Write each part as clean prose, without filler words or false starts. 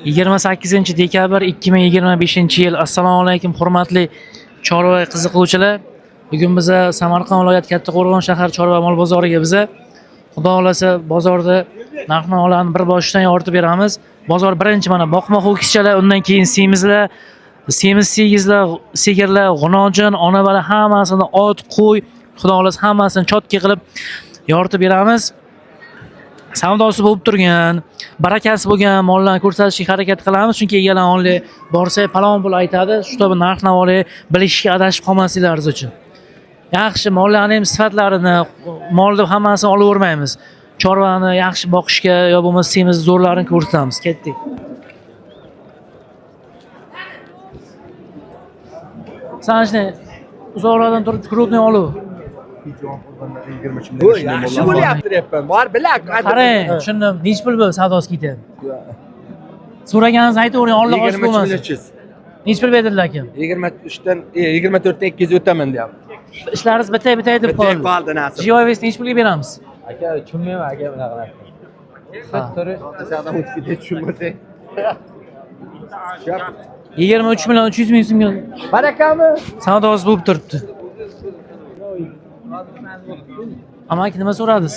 28-dekabr 2025-yil. Assalomu alaykum hurmatli chorva qiziquvchilar. Bugun biz Samarqand viloyati Kattaqo'rg'on shahar chorva mol bozoriga biz xudo xolasa bozorda narx-navolarni bir boshidan yoritib beramiz. Bozor birinchi mana boqma ho'kizchalar, undan keyin semizlar, semiz segizlar, sigirlar, g'unojin, ona bola hammasini ot, qo'y, xudo xolasa hammasini chotki qilib yoritib beramiz. Savdosi bo'lib turgan, barakasi bo'lgan mollarni ko'rsatishga harakat qilamiz, chunki egalar onli borsa palon pul aytadi, shu kabi narx-navoni bilishga adashib qolmasliklaringiz uchun. Yaxshi mollarning ham sifatlarini, molni hammasini olavermaymiz. Chorvani yaxshi boqishga yo bo'lmasa semiz zo'rlarini ko'rsatamiz. Ketdik. Sanashni uzoqlardan turib krupni olib. Bu yaxshi bo'lyapti deyapman. Bor bilak. Qarang, tushundim. Nech pul bu savdosi ketyapti? So'raganingizni aytavering, Alloh osh bo'lmasin. Nech pul berdilar aka? 23dan 24dan 200 o'taman deyapti. Ishlaringiz bitay deb qoldi. Qoldi nasib. Jiyovisni nech pulga beramiz? Aka, tushunmayman aka bunaqa narsa. Sattori asosan o'tkiga tushunmasak. 23 million 300 ming so'mga Barakami? savdosi bo'lib turibdi. Amaki nima so'radingiz?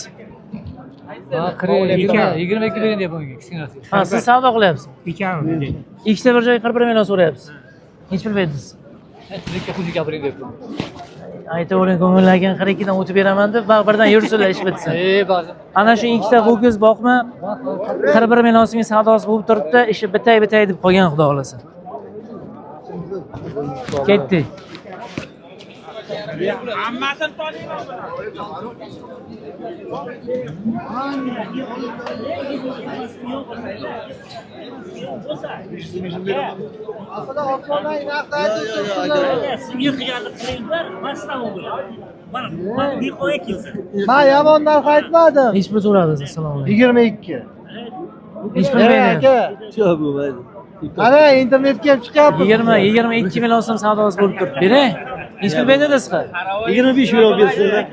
22 bering deyapman kichkinasi. Ha, siz savdo qilyapsiz. Ikami. Ikkita bir joyga 41 million so'rayapsiz. Nech pul berdingiz? Sizga pul gapiring deyapman. Aytavering, ko'ngillarga 42 dan o'tib beraman deb, birdan yursinlar ish bitsin. Ba'zi. Ana shu ikkita ho'kiz boqma 41 million so'mga savdosi bo'lib turibdi, ishi bitay deb qolgan xudo xolasa. Ketdik. Ben yomon narx aytmadim. Nech pul so'radingiz? Assalomu alaykum. 22. Nech pul berdingiz? Aka. Ana internetga ham chiqyapti. 22 million so'm savdosi bo'lib turibdi. Bering. Nech pul berdingiz? 25 million bersinlar.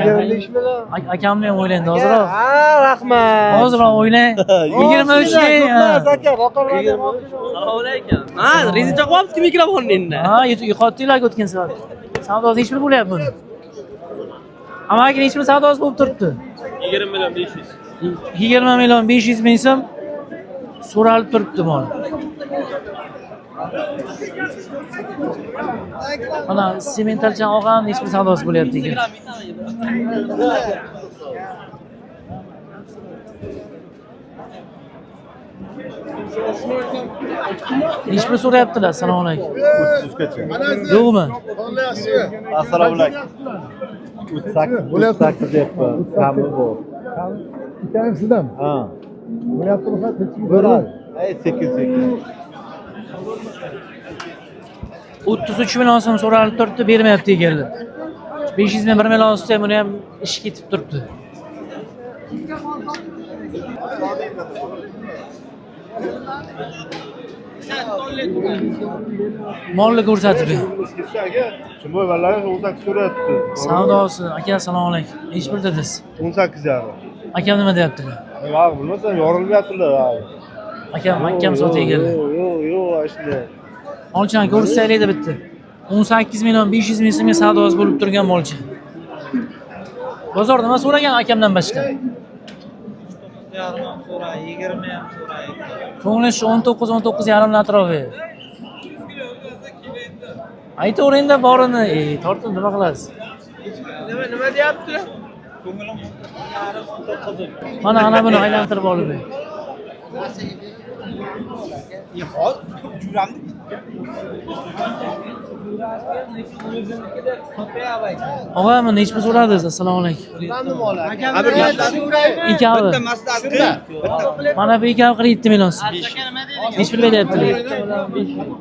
25 million. Akamni ham o'ylang, hozirroq. Ha, rahmat. Hozirroq o'ylang. 23 ming. Tutmas aka, roqorlarga. Assalomu alaykum. Ha, rezincha qo'yapsiz mikrofonni endi. Ha, yo'qotdinglar o'tgan safar. Savdosi nech pul bo'lyapti buni? Amaki nech pul savdosi bo'lib turibdi? 20 million 500. 20 million 500 ming so'm so'ralib turibdi mol. Mana sementalchan og'am nech pul savdosi bo'lyapti ekan. Nech pul so'rayaptilar? Assalomu alaykum. 30 gacha. Yo'qmi? Assalomu alaykum. 38 deyapman. Kamli bu. İkram sizden. Ha. Bunu yaptığımızda teçhizat Bo'lar. Ay 8. 33 million so'm so'ralib turibdi, bermayapti ekanlar. 500 ming 1 million ustida buni ham ish ketib turibdi. Molni ko'rsatib ber. Kim bu vallahi 18 so'rayapti. Savdosi, aka assalomu alaykum. Nech pul dedingiz? 18 yarim. Akam nima deyaptilar? Ha, bilmasam yorilmayaptilar abi. Akam sotib ekanlar. Yo'q, shunday. Molchani ko'rsataylik bitta. 18 million 500 ming so'mga savdosi bo'lib turgan molchi. Bozorda nima so'ragan akamdan boshqa? Yarim ham so'ray, 20 ham so'ray. Ko'ngli shu 19 yarim atrofi. Aytaveringda borini, tortib nima qilasiz? Nima deyapti? Ko'nglim yarim 19. Mana buni aylantirib olib ber. Hol juramni. Og'am, nech pul so'radingiz? Assalomu alaykum. Ikkavi. Bitta maslahatchi. Mana bu ikkavi 47 million so'm. Nech pul beryaptilar?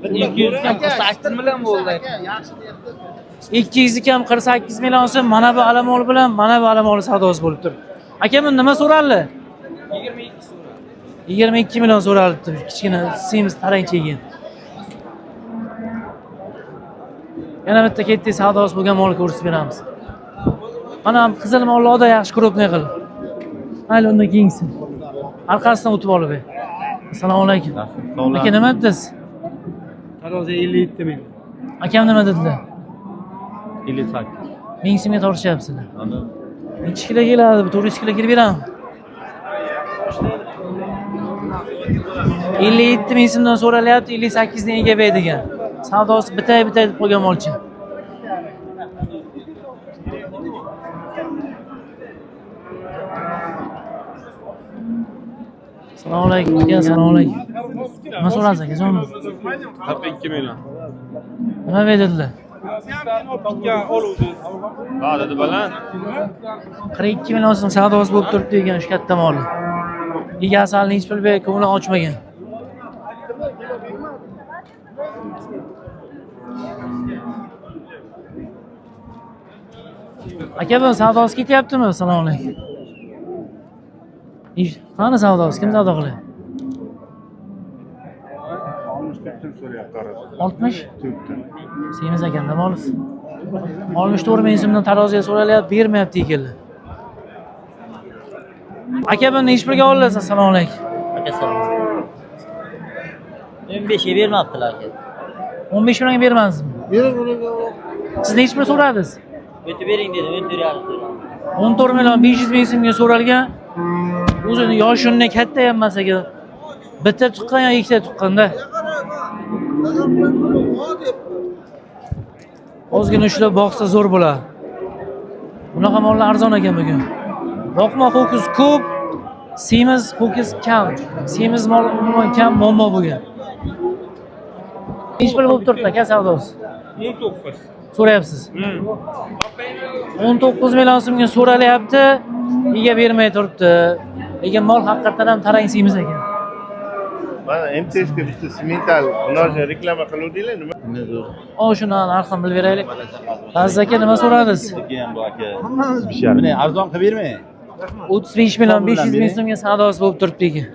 200 ham 48 million bo'ldi. 200 ham 48 million so'm. Mana bu alamol bilan, mana bu alamol savdosi bo'lib turibdi. Aka, buni nima so'raldi? 22 million so'ralibdi. Kichkina semiz tarangchi ekan. Yana bitta ketdik savdosi bo'lgan molni ko'rsatib beramiz. Mana qizil mollarda yaxshi krupniy qilib. Mayli undan keyingisi. Orqasidan o'tib olib ber. Assalomu alaykum. Sog'lar. Aka nima dedingiz? Tarozi 57 ming. Akam nima dedilar? 58. 1000 so'mga tortishyapsizlar. Ana. Nechi kilo keladi? 400 kilo kelib berami? 57 ming so'mdan so'ralyapti, 58 dan ega beradigan. Savdosi bitay deb qo'ygan molchi. Assalomu alaykum. Assalomu alaykum. Nima so'rasiz aka, jonim? 42 million. Nima berdilar? Ha dedi baland. 42 million so'm savdosi bo'lib turibdi degan shu katta mol. Egasi hali hech pul berib ko'ngli ochmagan. Aka bu savdosi ketyaptimi? Assalomu alaykum. Qani savdosi? Kim savdo qilyapti? 60? Semiz ekanda molsiz. 64 ming so'mdan taroziga so'ralyapti, bermayapti ekanlar. Aka buni nechi pulga olasiz? Assalomu alaykum. Aka salom. 15 ga bermabdilar aka. 15 millionga bermaysizmi? Siz nechi pul so'radingiz? O'tib bering dedim, o'tiryapti. 14 million 500 ming so'mga so'ralgan. O'zini yoshi undan katta ham emas aka. Bitta tuqqan yo ikkita tuqqanda. Ozgina ushlab boqsa zo'r bo'ladi. Bunaqa mollar arzon ekan bugun. Boqma ho'kiz ko'p, semiz ho'kiz kam. Semiz mol umuman kam muammo bo'lgan. Nechi pul bo'lib turibdi aka savdosi? 19. So'rayapsiz. 19 million so'mga so'ralyapti, ega bermay turibdi. Lekin mol haqiqatan ham tarang semiz ekan. Mana MTSga bitta semental ularni reklama qiluvdinglar nima? Shuni narxini bilib beraylik. Aziz aka nima so'radingiz? Keyin bu aka. Meni arzon qilib bermang. 35 million 500 ming so'mga savdosi bo'lib turibdi ekan.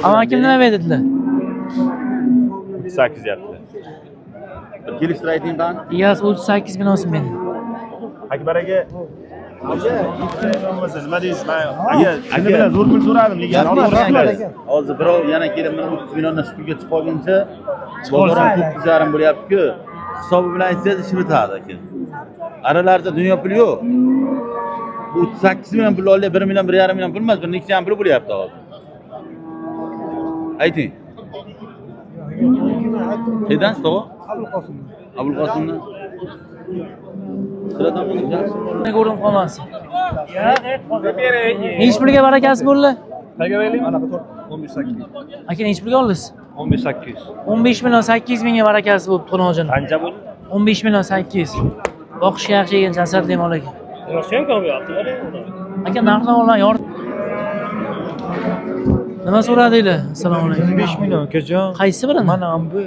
Ammo kim nima berdilar? 38 yapti. Bir kelishtirib ayting qani? Egasi 38 million so'm berdi. Akbar aka nima deysiz? Aka shuni bilan zo'r pul so'radim, lekin Hozir birov yana kelib meni 30 milliondan shu pulga chiqib olguncha bozor ham 9,5 bo'lyapti-ku. Hisobi bilan aytsangiz ish bitadi aka. Aralarida dunyo puli yo'q. Bu 38 million pul olib 1 million 1,5 million pul emas, bir necha ham pul bo'lyapti hozir. Ayting. Qaydan to'g'ri? Abul Qosimdan. Sıradan bunu yaxshi. Ne ko'rdim qolmasin. Nechi pulga barakasi bo'ldi? Qayga beraylik? Mana 158. Aka nechi pulga oldingiz? 15800. 15 million 800 mingga barakasi bo'lib Xudojon. Qancha bo'ldi? 15 million 800. Boqishga yaxshi ekan jasadli mol ekan. Rasyonkami bo'lyapti? Aka narxni olar yor. Nima so'radinglar? Assalomu alaykum. 15 million akajon. Qaysi birini? Mana bu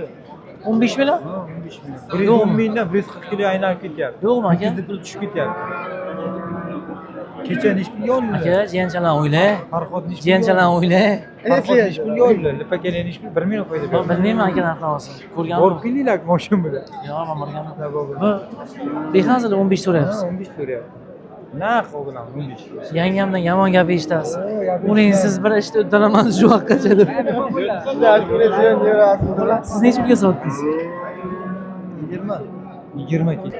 15 million? 15 million. 110 mingdan 140 kilo aylanib ketyapti. Yo'qmi aka? Pul tushib ketyapti. Kecha nechi pulga oldilar? Aka, jiyanchalar o'yla. Farhod nechi pulga Jiyanchalar o'yla. Farhod nechi pulga oldilar? Lipakali nechi pul? 1 million foyda Men berdi. bilmayman aka narxini olsin. Ko'rganman. Borib keldinglar mashina bilan. Yo'q, men borganman. Bu behazil 15 so'rayapsiz. 15 so'rayapti. Narx bilan 15. Yangamdan yomon gap eshitasiz. Uning siz bir ishda uddalamansiz shu vaqtgacha deb. Siz necha pulga sotdingiz? 20 kilo.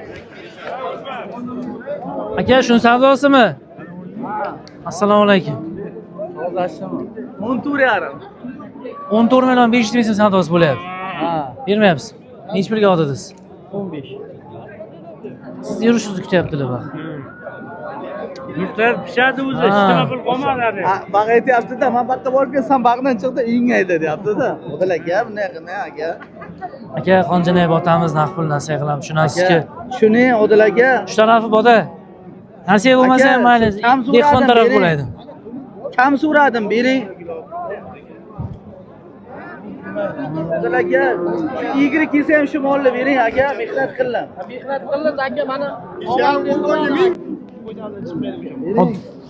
Aka, shuni savdosimi? Assalomu alaykum. 14 million 500 ming so'm savdosi bo'lyapti. Bermayapsiz. Necha pulga oldingiz? 15. Siz yurishingizni kutyaptilar bak. Yurtlar pishadi o'zi, hech pul qolmadi. Baq aytyapti-da, men bu yerga borib kelsam bag'dan chiqdi, uying aydi deyapti-da. Xudolar aka, bunday qilmang aka. Aka, Qonjanoyev otamiz naqd pul nasiya qilamiz, tushunasizki. Shuni Odil aka, Shu tarafi boda. Nasiya bo'lmasa ham mayli, dehqon taraf bo'laydi. kam so'radim, bering. Odil aka, egri kelsa ham shu molni bering aka, mehnat qiling. Mehnat qilamiz aka, mana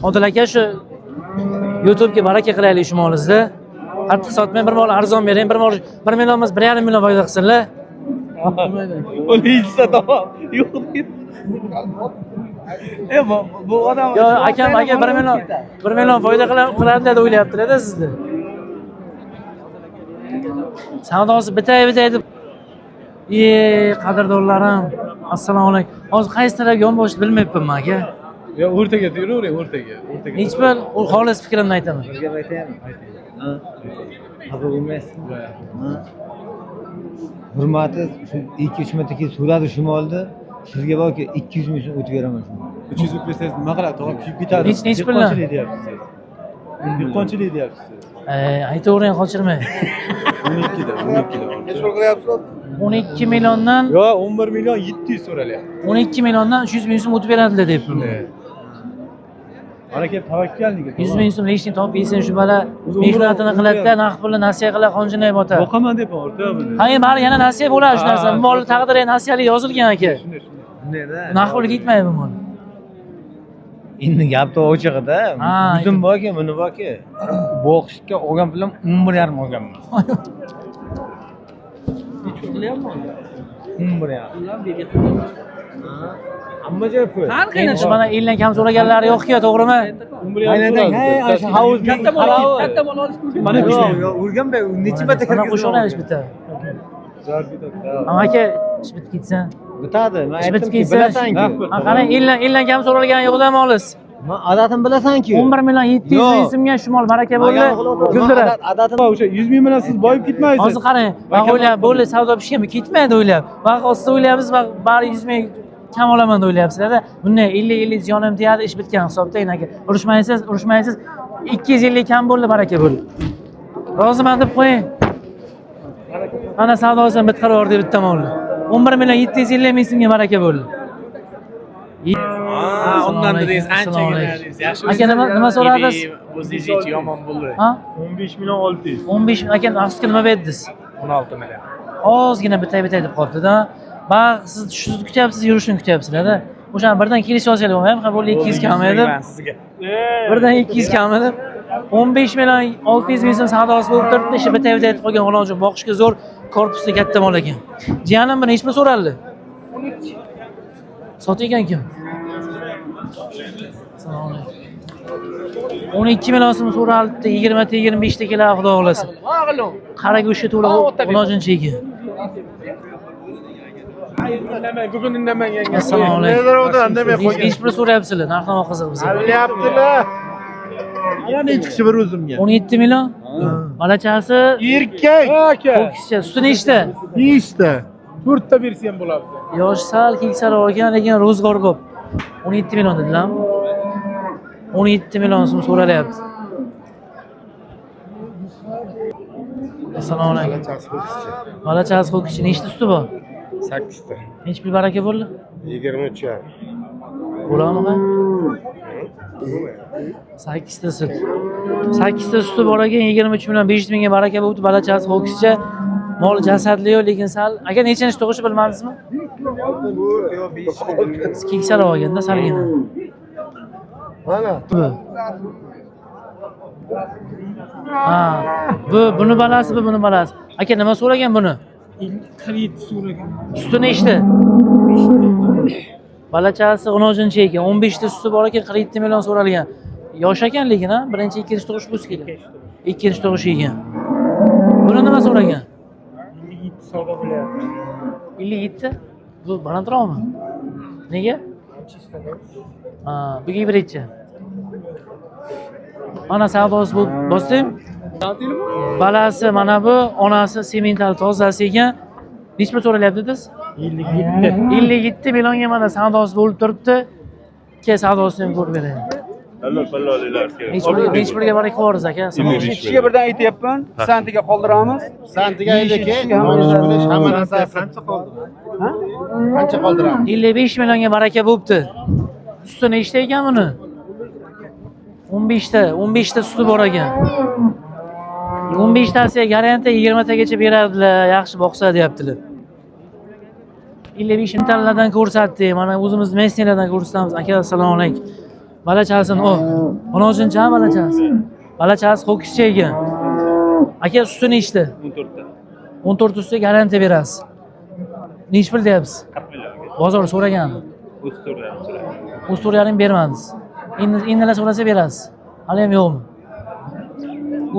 Odil aka, shu YouTube'ga baraka qilaylik shu molingizda. Qattiq sotmang, bir mol arzon bering, bir mol 1 million emas, 1,5 million foyda qilsinlar. uni ichsa tamom. Yo'q deydi. Bu odam Yo, akam aka 1 million foyda qiladi deb o'ylayaptilar-da sizni. Savdosi bitay deb. Qadrdonlarim, assalomu alaykum. Hozir qaysi tarafga yonboshni bilmayapman aka. Yo, o'rtaga turavering, o'rtaga. Hech bir xolis fikrimni aytaman. Gap aytaymi? Xafa bo'lmaysiz. Hurmati shu 2-3 marta kelib so'radi shimolda. Sizga borki 200 ming so'm o'tib beraman shuni. 300 ming bersangiz nima qiladi? To'g'ri kuyib ketadi. Hech pullar. Dehqonchilik deyapsiz. Dehqonchilik deyapsiz. Aytavering, qochirmang. 12 da. Necha pul qilyapsiz? 12 milliondan Yo, 11 million 700 so'ralyapti. 12 milliondan 300 ming so'm o'tib beradilar deyapman. Mana kelib tavakkal nega? 100 ming so'm leshni topib yesen shu bola mehnatini qiladi-da, naqd pulni nasiya qilib qonjinay botar. Boqaman deb o'rta buni. Hayır, bari yana nasiya bo'ladi shu narsa. Bu molni taqdiri nasiyali yozilgan aka. Naqd pulga ketmaydi bu mol. Endi gap ochiqda. Ha, O'zim borki, buni borki, boqishga olgan pulim 11,5 olganman. 11,5. Hamma joy pul. Endi shu mana eldan kam so'raganlari yo'q-ku, to'g'rimi? Aynan, o'sha hovuz katta bola olish. Mana Yo'q, urgan be, necha marta Mana qo'shilamiz bitta. Ama aka, ish bitib ketsin. bitadi. Men Ish bitib aytdimki, ketsin. bilasan-ku. Qarang, eldan kam so'ralgan yo'q-da molis. Men odatini bilasan-ku. 11 million 700 ming so'mga shu mol baraka bo'ldi. Guldira. Odatini O'sha 100 ming bilan siz boyib ketmaysiz. Hozir qarang, men o'ylab, bo'ldi savdo pishganmi, ketmaydi o'ylab. Vaqt ostida o'ylayapmiz, bari 100 ming kam olaman deb o'ylayapsizlar-da. Bunday 50 ziyonim tegadi, ish bitgan hisobda aka. Urushmaysiz. 250 kam bo'ldi, baraka bo'ldi. Roziman deb qo'ying. Mana savdosi bitqaror deb bitta molni. 11 million 750 ming so'mga baraka bo'ldi. Ondan dedingiz, anchagina dedingiz. Yaxshi. Aka nima so'radingiz? O'zingiz hech yomon bo'ldi. Ha? 15 million 600. 15 aka aqsga nima berdingiz? 16 million. Ozgina bitay deb qolibdi-da. Baq siz shu kutyapsiz, yurishni kutyapsizlar-da. O'shani birdan kelishib olsangiz bo'lmaymi? Ha, bo'ldi 200 kam edi. Sizga. Birdan 200 kam edi. 15 million 600 ming so'm savdosi bo'lib turibdi. Ishi bitay deb qolgan iloji boqishga zo'r, korpusli katta mol ekan. Jiyanim buni hech mi so'raldi? 12. Sotgan kim? Assalomu alaykum. 12 million so'm so'raldi, 20 ta 25 ta keladi, xudo xolasa. Qara go'shti to'la ilojincha ekan. Bugun indamang yangi. Assalomu alaykum. Nega indamay qo'ygan? Hech bir so'rayapsizlar, narx-navo qiziq bizga. Bilyaptilar. Yana nechi kishi bir o'zimga? 17 million. Balachasi Erkak. Aka. Fokuscha, suti nechta? Nechta? 4 ta bersam bo'ladi. Yosh sal keksaroq ekan, lekin ro'zg'or ko'p. 17 million dedilar. 17 million so'm so'ralyapti. Assalomu alaykum. Balachasi fokuscha nechta suti bor? 8 ta. Hech bir baraka bo'ldi? 23 ya. Bo'ladimi? 8 ta sut. 8 ta suti bor ekan, 23 million 500 mingga baraka bo'ldi. Balachasi fokuscha. Mol jasadli yo'q, lekin sal. Aka nechanchi tug'ishi bilmadingizmi? Bu yo 5 Keksaroq olganda salgina. Mana. Ha, buni balasi, buni balasi. Aka nima so'ragan buni? 47 so'ragan. Suti nechta? Balachasi 10 ekan, 15 ta suti bor ekan, 47 million so'ralgan. Yosh ekan lekin, ha, birinchi, ikkinchi tug'ish bo'lsa kerak. Ikkinchi tug'ish ekan. Buni nima so'ragan? 57 savdo bo'lyapti. 57? Bu balandroqmi? Nega? Ha, buga birinchi. Mana savdosi bu bosdim. Balasi mana bu, onasi semental tozasi ekan. Nech pul so'ralyapti dedingiz? 57 millionga mana savdosi bo'lib turibdi. Ke savdosini ham ko'rib beraylik. Allor Hech pulga barak qilamiz aka. Kishiga birdan aytyapman, santiga qoldiramiz. Santiga aytdiki, hamma narsa qancha qoldi? Ha? Qancha qoldiramiz? 55 millionga baraka bo'libdi. Suti nechta ekan buni? 15 ta suti bor ekan. 15 tasiga garantiya 20 tagacha beradilar, yaxshi boqsa deyaptilar. 55 mingtalardan ko'rsatdik. Mana o'zimiz messengerlardan ko'rsatamiz. Aka, assalomu alaykum. Balachasini o. 10-chi balachasi. Balachasi ho'kizcha ekan. Aka, suti nechta? 14 ta. 14 ta ustiga garantiya berasiz. Nech pul deyapsiz? 40 million. Bozor so'ragan. O'stirlar so'ragan. O'stirlarni bermadingiz. Endi so'rasa berasiz. Hali ham yo'qmi?